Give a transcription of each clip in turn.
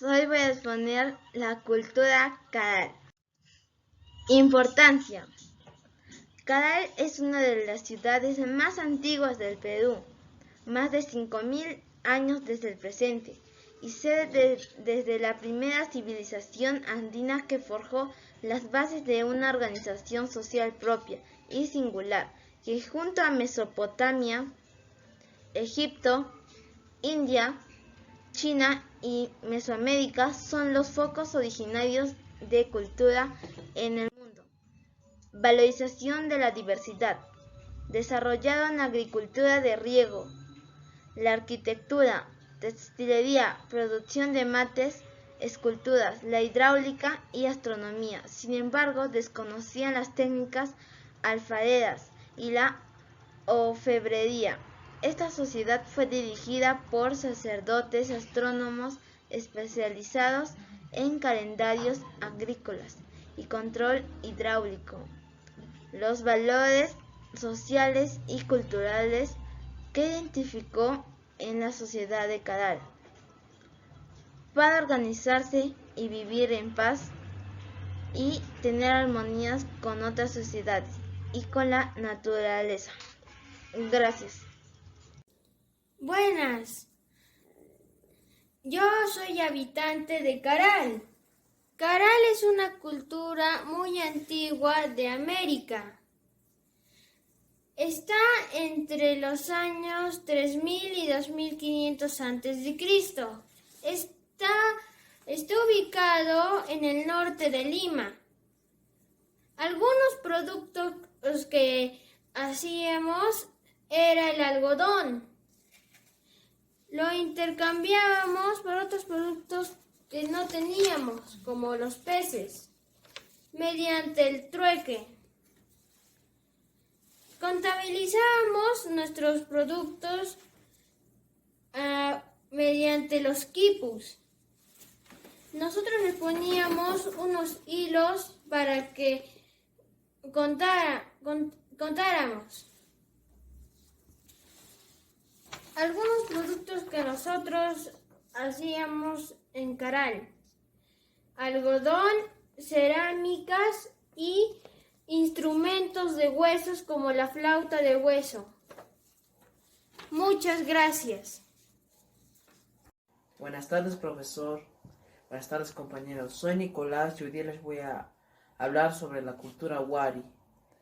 Hoy voy a exponer la cultura Caral. Importancia. Caral es una de las ciudades más antiguas del Perú, más de 5.000 años desde el presente, y sede desde la primera civilización andina que forjó las bases de una organización social propia y singular, que junto a Mesopotamia, Egipto, India, China y Mesoamérica son los focos originarios de cultura en el mundo. Valorización de la diversidad. Desarrollaron agricultura de riego, la arquitectura, textilería, producción de mates, esculturas, la hidráulica y astronomía. Sin embargo, desconocían las técnicas alfareras y la orfebrería. Esta sociedad fue dirigida por sacerdotes astrónomos especializados en calendarios agrícolas y control hidráulico. Los valores sociales y culturales que identificó en la sociedad de Caral para organizarse y vivir en paz y tener armonías con otras sociedades y con la naturaleza. Gracias. Buenas, yo soy habitante de Caral. Caral es una cultura muy antigua de América. Está entre los años 3000 y 2500 a.C. Está ubicado en el norte de Lima. Algunos productos que hacíamos era el algodón. Lo intercambiábamos por otros productos que no teníamos, como los peces, mediante el trueque. Contabilizábamos nuestros productos mediante los quipus. Nosotros les poníamos unos hilos para que contáramos. Algunos productos que nosotros hacíamos en Caral: algodón, cerámicas y instrumentos de huesos como la flauta de hueso. Muchas gracias. Buenas tardes, profesor. Buenas tardes, compañeros. Soy Nicolás y hoy día les voy a hablar sobre la cultura Wari.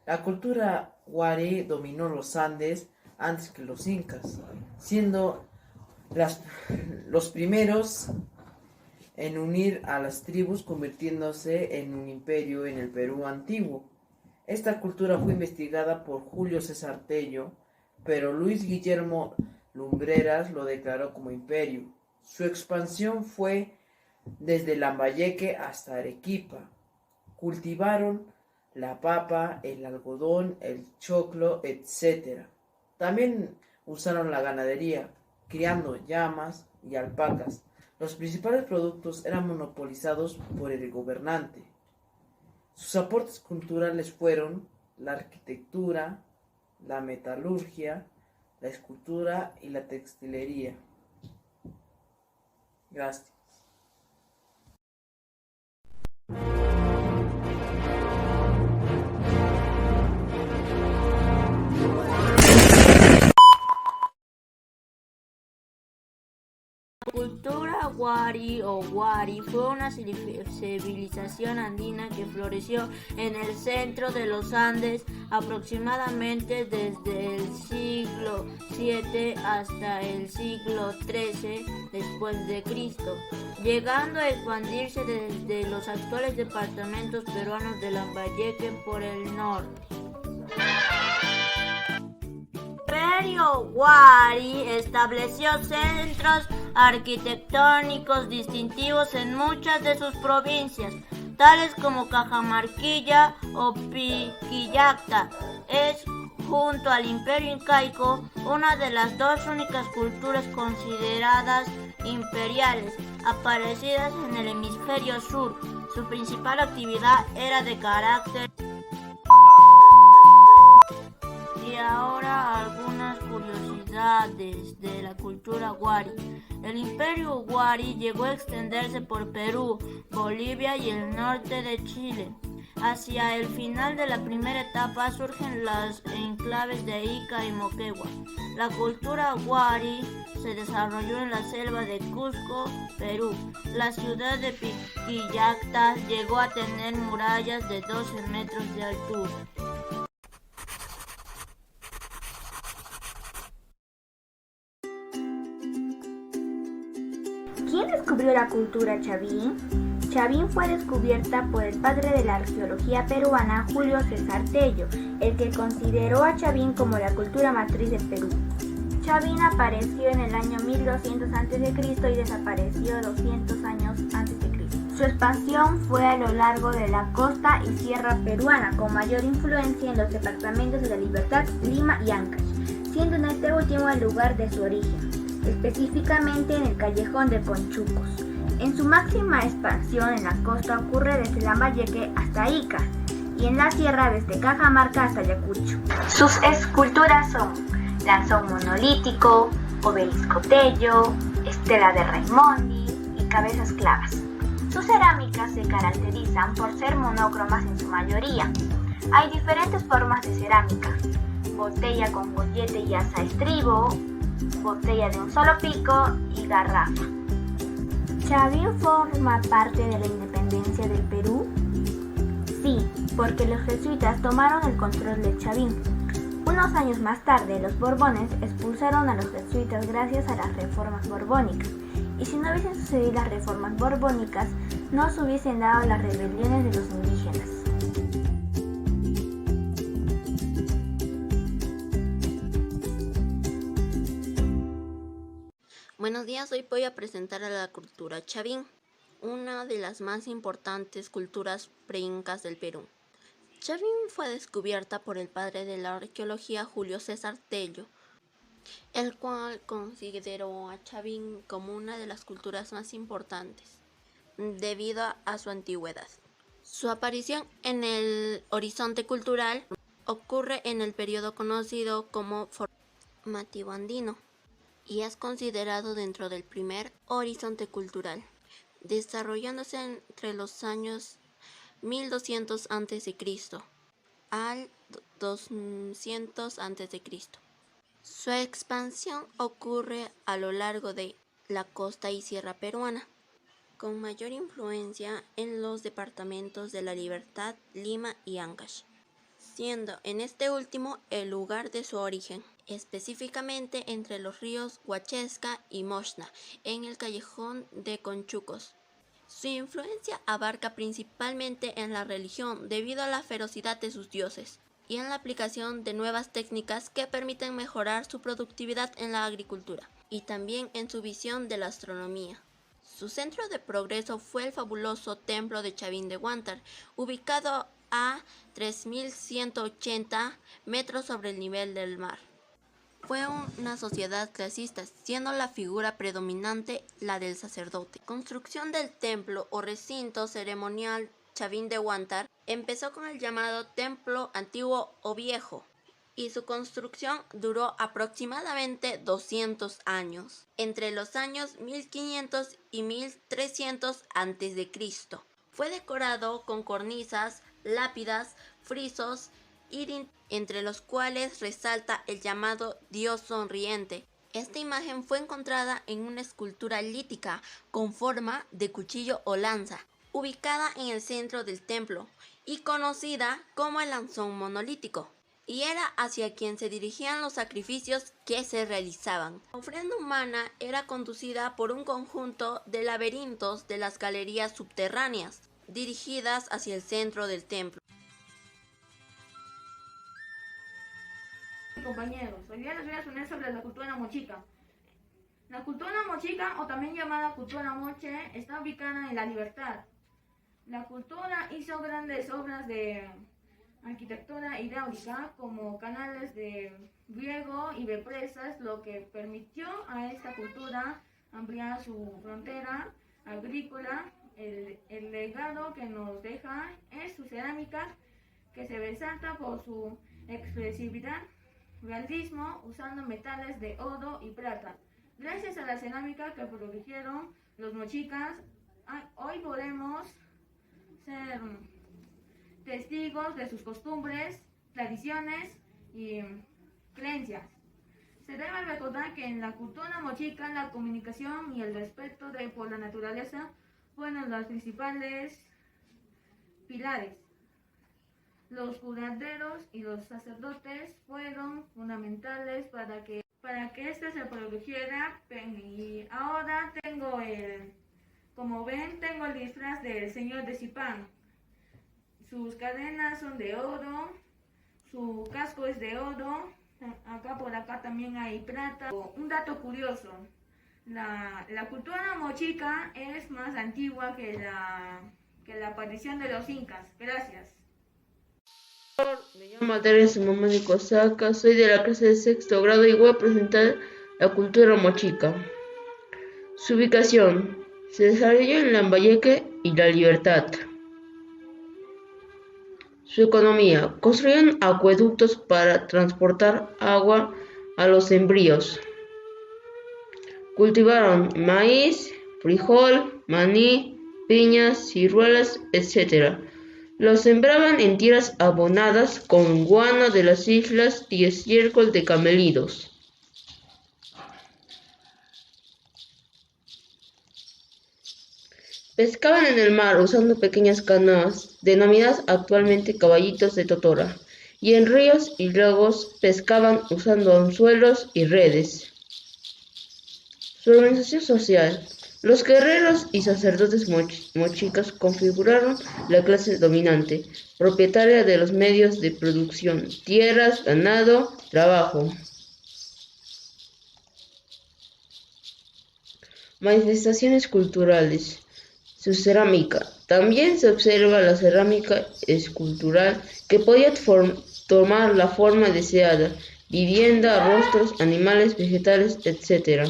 La cultura Wari dominó los Andes antes que los incas, siendo los primeros en unir a las tribus, convirtiéndose en un imperio en el Perú antiguo. Esta cultura fue investigada por Julio César Tello, pero Luis Guillermo Lumbreras lo declaró como imperio. Su expansión fue desde Lambayeque hasta Arequipa. Cultivaron la papa, el algodón, el choclo, etc. También usaron la ganadería, criando llamas y alpacas. Los principales productos eran monopolizados por el gobernante. Sus aportes culturales fueron la arquitectura, la metalurgia, la escultura y la textilería. Gracias. La cultura Wari o Wari fue una civilización andina que floreció en el centro de los Andes aproximadamente desde el siglo VII hasta el siglo XIII después de Cristo, llegando a expandirse desde los actuales departamentos peruanos de Lambayeque por el norte. El Imperio Wari estableció centros arquitectónicos distintivos en muchas de sus provincias, tales como Cajamarquilla o Piquillacta. Es, junto al Imperio Incaico, una de las dos únicas culturas consideradas imperiales aparecidas en el hemisferio sur. Su principal actividad era de carácter. Y ahora algunas curiosidades de la cultura cultura wari. El imperio wari llegó a extenderse por Perú, Bolivia y el norte de Chile. Hacia el final de la primera etapa surgen las enclaves de Ica y Moquegua. La cultura wari se desarrolló en la selva de Cusco, Perú. La ciudad de Piquillacta llegó a tener murallas de 12 metros de altura. ¿Quién descubrió la cultura chavín? Chavín fue descubierta por el padre de la arqueología peruana, Julio César Tello, el que consideró a Chavín como la cultura matriz del Perú. Chavín apareció en el año 1200 a.C. y desapareció 200 años a.C. Su expansión fue a lo largo de la costa y sierra peruana, con mayor influencia en los departamentos de La Libertad, Lima y Ancash, siendo en este último el lugar de su origen, específicamente en el callejón de Conchucos. En su máxima expansión en la costa ocurre desde Lambayeque hasta Ica y en la sierra desde Cajamarca hasta Ayacucho. Sus esculturas son lanzón monolítico, obelisco Tello, estela de Raimondi y cabezas clavas. Sus cerámicas se caracterizan por ser monócromas en su mayoría. Hay diferentes formas de cerámica: botella con gollete y asa estribo, botella de un solo pico y garrafa. ¿Chavín forma parte de la independencia del Perú? Sí, porque los jesuitas tomaron el control de Chavín. Unos años más tarde, los Borbones expulsaron a los jesuitas gracias a las reformas borbónicas. Y si no hubiesen sucedido las reformas borbónicas, no se hubiesen dado las rebeliones de los indígenas. Buenos días, hoy voy a presentar a la cultura chavín, una de las más importantes culturas preincas del Perú. Chavín fue descubierta por el padre de la arqueología Julio César Tello, el cual consideró a Chavín como una de las culturas más importantes, debido a su antigüedad. Su aparición en el horizonte cultural ocurre en el periodo conocido como formativo andino, y es considerado dentro del primer horizonte cultural, desarrollándose entre los años 1200 a.C. al 200 a.C. Su expansión ocurre a lo largo de la costa y sierra peruana, con mayor influencia en los departamentos de La Libertad, Lima y Ancash, siendo en este último el lugar de su origen, específicamente entre los ríos Huachesca y Moshna, en el callejón de Conchucos. Su influencia abarca principalmente en la religión debido a la ferocidad de sus dioses y en la aplicación de nuevas técnicas que permiten mejorar su productividad en la agricultura y también en su visión de la astronomía. Su centro de progreso fue el fabuloso templo de Chavín de Huántar, ubicado a 3.180 metros sobre el nivel del mar. Fue una sociedad clasista, siendo la figura predominante la del sacerdote. Construcción del templo o recinto ceremonial Chavín de Huántar empezó con el llamado Templo Antiguo o Viejo, y su construcción duró aproximadamente 200 años, entre los años 1500 y 1300 a.C. Fue decorado con cornisas, lápidas, frisos, entre los cuales resalta el llamado Dios sonriente. Esta imagen fue encontrada en una escultura lítica con forma de cuchillo o lanza, ubicada en el centro del templo y conocida como el lanzón monolítico, y era hacia quien se dirigían los sacrificios que se realizaban. La ofrenda humana era conducida por un conjunto de laberintos de las galerías subterráneas, dirigidas hacia el centro del templo. Compañeros, hoy día les voy a exponer sobre la cultura mochica. La cultura mochica, o también llamada cultura moche, está ubicada en La Libertad. La cultura hizo grandes obras de arquitectura hidráulica como canales de riego y represas, lo que permitió a esta cultura ampliar su frontera agrícola. El legado que nos deja es su cerámica, que se resalta por su expresividad, realismo, usando metales de oro y plata, Gracias a la cerámica que produjeron los mochicas, hoy podemos ser testigos de sus costumbres, tradiciones y creencias. Se debe recordar que en la cultura mochica la comunicación y el respeto por la naturaleza fueron los principales pilares. Los curanderos y los sacerdotes fueron fundamentales para que ésta se produjera. Y ahora como ven, tengo el disfraz del señor de Zipán. Sus cadenas son de oro, su casco es de oro, por acá también hay plata. Un dato curioso, la cultura mochica es más antigua que la aparición de los incas. Gracias. Me llamo Teresa Mamani Cosaca, soy de la clase de sexto grado y voy a presentar la cultura mochica. Su ubicación se desarrolló en Lambayeque y La Libertad. Su economía: construyeron acueductos para transportar agua a los sembríos. Cultivaron maíz, frijol, maní, piñas, ciruelas, etc. Los sembraban en tierras abonadas con guano de las islas y estiércol de camelidos. Pescaban en el mar usando pequeñas canoas, denominadas actualmente caballitos de totora, y en ríos y lagos pescaban usando anzuelos y redes. Su organización social: los guerreros y sacerdotes mochicas configuraron la clase dominante, propietaria de los medios de producción, tierras, ganado, trabajo. Manifestaciones culturales. Su cerámica. También se observa la cerámica escultural que podía tomar la forma deseada: vivienda, rostros, animales, vegetales, etc.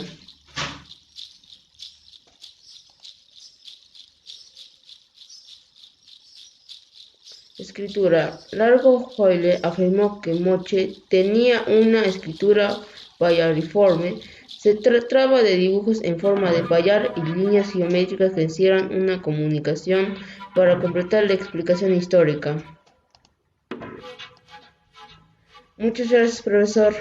Escritura. Largo Hoyle afirmó que Moche tenía una escritura bayariforme. Se trataba de dibujos en forma de bayar y líneas geométricas que hicieran una comunicación para completar la explicación histórica. Muchas gracias, profesor.